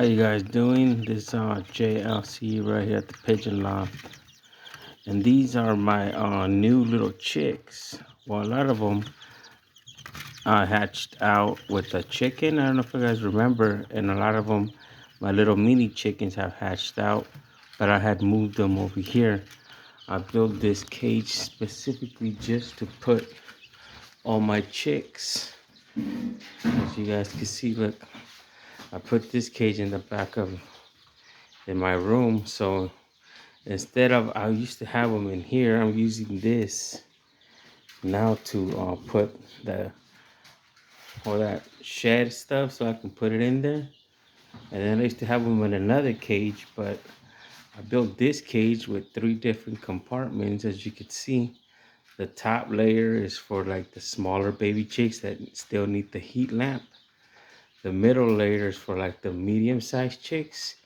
How you guys doing? This is JLC right here at the Pigeon Loft, and these are my new little chicks. Well, a lot of them hatched out with a chicken. I don't know if you guys remember, and a lot of them, my little mini chickens, have hatched out, but I had moved them over here. I built this cage specifically just to put all my chicks. As you guys can see, look, I put this cage in the back of in my room, so instead of, I used to have them in here, I'm using this now to put all that shed stuff so I can put it in there. And then I used to have them in another cage, but I built this cage with 3 different compartments. As you can see, the top layer is for like the smaller baby chicks that still need the heat lamp. The middle layer is for like the medium-sized chicks.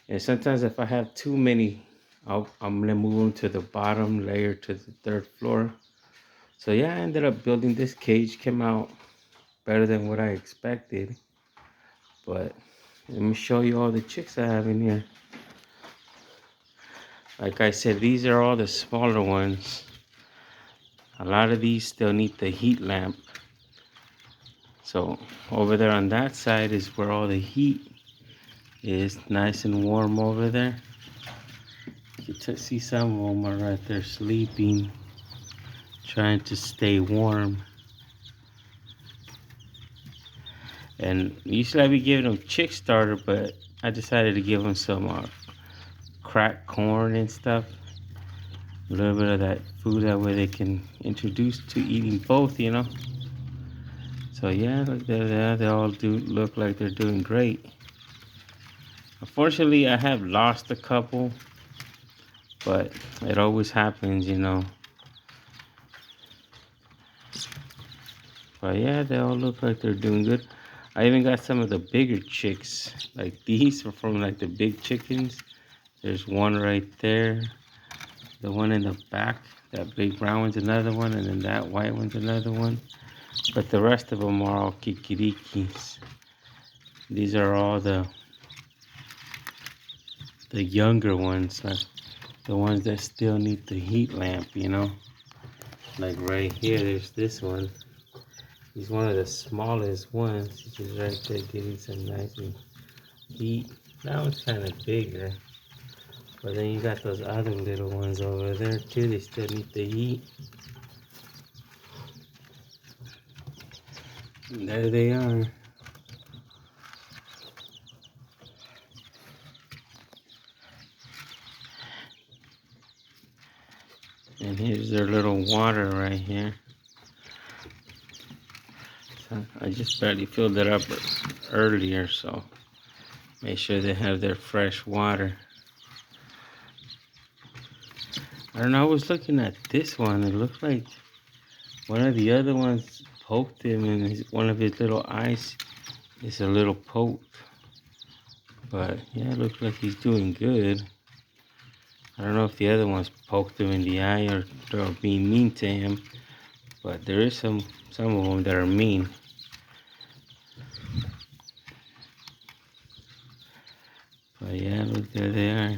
And sometimes if I have too many, I'm gonna move them to the bottom layer, to the 3rd floor. So yeah, I ended up building this cage. Came out better than what I expected. But let me show you all the chicks I have in here. Like I said, these are all the smaller ones. A lot of these still need the heat lamp. So over there on that side is where all the heat is, nice and warm over there. You can see some of them are right there sleeping, trying to stay warm. And usually I be giving them chick starter, but I decided to give them some cracked corn and stuff. A little bit of that food, that way they can introduce to eating both, you know. So yeah, look there, they all do look like they're doing great. Unfortunately, I have lost a couple, but it always happens, you know. But yeah, they all look like they're doing good. I even got some of the bigger chicks. Like these are from like the big chickens. There's one right there. The one in the back, that big brown one's another one, and then that white one's another one. But the rest of them are all kikirikis. These are all the younger ones, like the ones that still need the heat lamp, you know. Like right here, there's this one. He's one of the smallest ones. He's just right there getting some nice heat. That one's kind of bigger. But then you got those other little ones over there too. They still need the heat. And there they are. And here's their little water right here. So I just barely filled it up earlier, so make sure they have their fresh water. I don't know, I was looking at this one. It looked like one of the other ones poked him, and one of his little eyes is a little poked. But yeah, it looks like he's doing good. I don't know if the other ones poked him in the eye or they're being mean to him, but there is some of them that are mean. But yeah, look, there they are.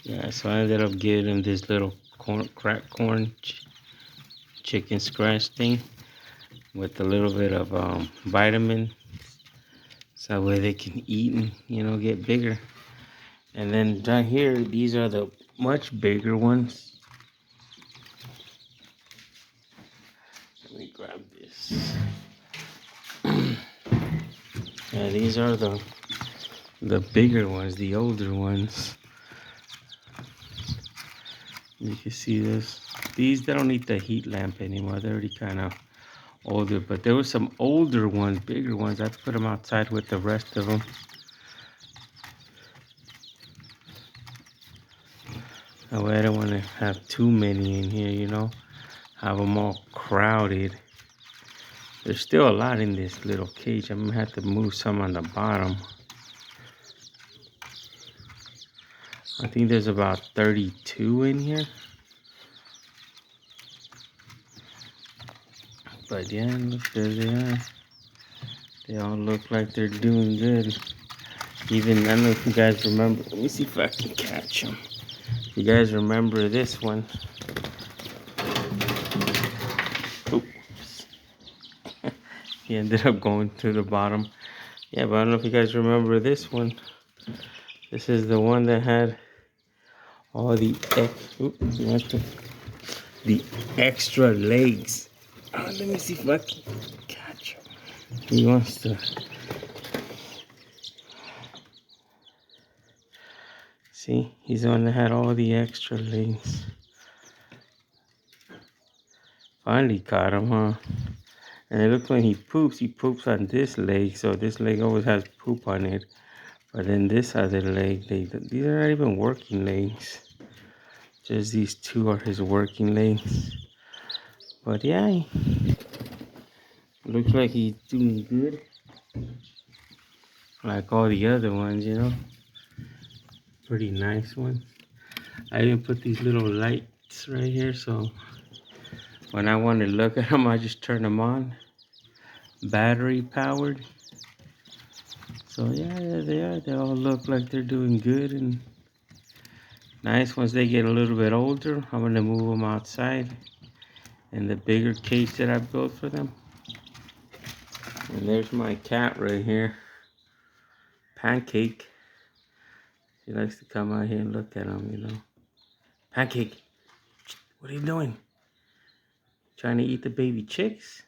Yeah, so I ended up giving him this little cracked corn chicken scratch thing with a little bit of vitamin, so that way they can eat and, you know, get bigger. And then down here, these are the much bigger ones. Let me grab this. Yeah, these are the bigger ones, the older ones. You can see this. These, they don't need the heat lamp anymore. They're already kind of older. But there were some older ones, bigger ones. I put them outside with the rest of them. That way I don't want to have too many in here, you know. Have them all crowded. There's still a lot in this little cage. I'm going to have to move some on the bottom. I think there's about 32 in here. But yeah, look, there they are. They all look like they're doing good. Even, I don't know if you guys remember. Let me see if I can catch them. You guys remember this one? Oops. He ended up going to the bottom. Yeah, but I don't know if you guys remember this one. This is the one that had all the the extra legs. Oh, let me see if I can catch him. He wants to. See, he's the one that had all the extra legs. Finally caught him, huh? And it looks like he poops on this leg, so this leg always has poop on it. But then this other leg, these are not even working legs. Just these two are his working legs. But yeah, looks like he's doing good. Like all the other ones, you know. Pretty nice one. I even put these little lights right here, so when I want to look at them, I just turn them on. Battery powered. So yeah, there they are. They all look like they're doing good and nice. Once they get a little bit older, I'm gonna move them outside in the bigger cage that I built for them. And there's my cat right here, Pancake. She likes to come out here and look at them, you know. Pancake, what are you doing? Trying to eat the baby chicks?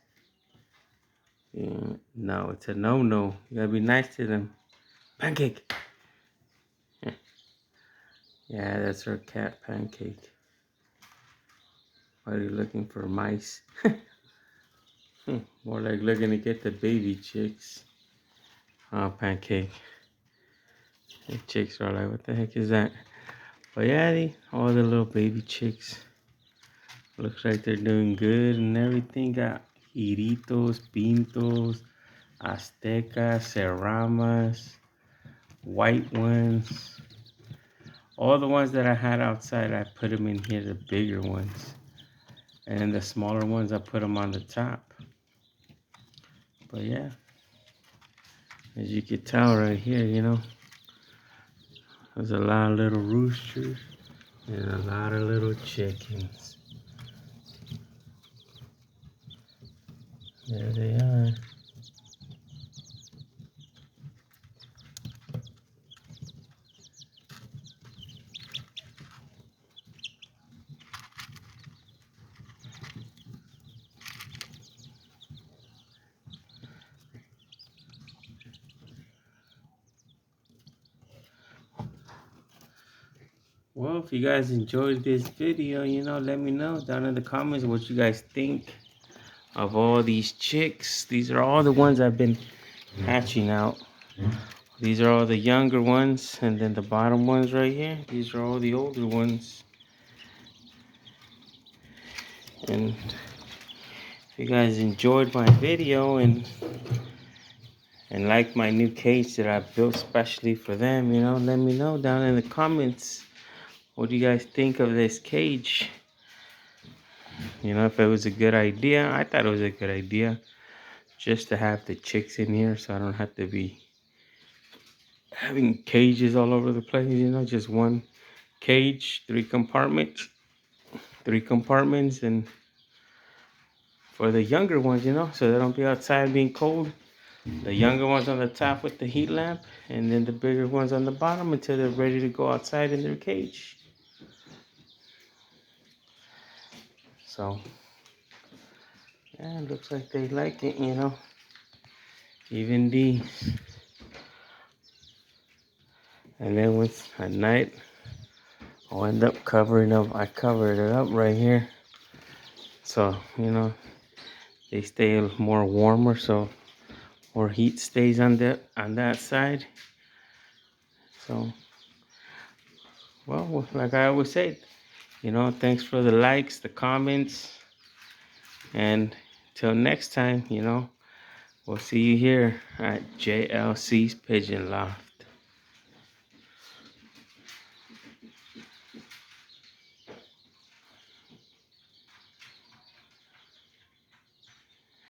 Yeah, no, it's a no-no. You gotta be nice to them. Pancake. Yeah, that's our cat, Pancake. Why are you looking for mice? More like looking to get the baby chicks. Oh, Pancake. The chicks are like, what the heck is that? But yeah, all the little baby chicks. Looks like they're doing good and everything. Got Iritos, Pintos, Aztecas, Serramas, white ones. All the ones that I had outside, I put them in here, the bigger ones. And then the smaller ones, I put them on the top. But yeah, as you can tell right here, you know, there's a lot of little roosters and a lot of little chickens. There they are. Well, if you guys enjoyed this video, you know, let me know down in the comments what you guys think of all these chicks. These are all the ones I've been hatching out. These are all the younger ones, and then the bottom ones right here, these are all the older ones. And if you guys enjoyed my video and like my new cage that I built specially for them, you know, let me know down in the comments. What do you guys think of this cage? You know, if it was a good idea. I thought it was a good idea just to have the chicks in here so I don't have to be having cages all over the place, you know, just one cage, three compartments, and for the younger ones, you know, so they don't be outside being cold. The younger ones on the top with the heat lamp, and then the bigger ones on the bottom until they're ready to go outside in their cage. So yeah, it looks like they like it, you know. Even these. And then with at night, I'll end up covering up. I covered it up right here, so you know they stay more warmer, so more heat stays on that side. So, well, like I always say, you know, thanks for the likes, the comments, and till next time, you know, we'll see you here at JLC's Pigeon Loft.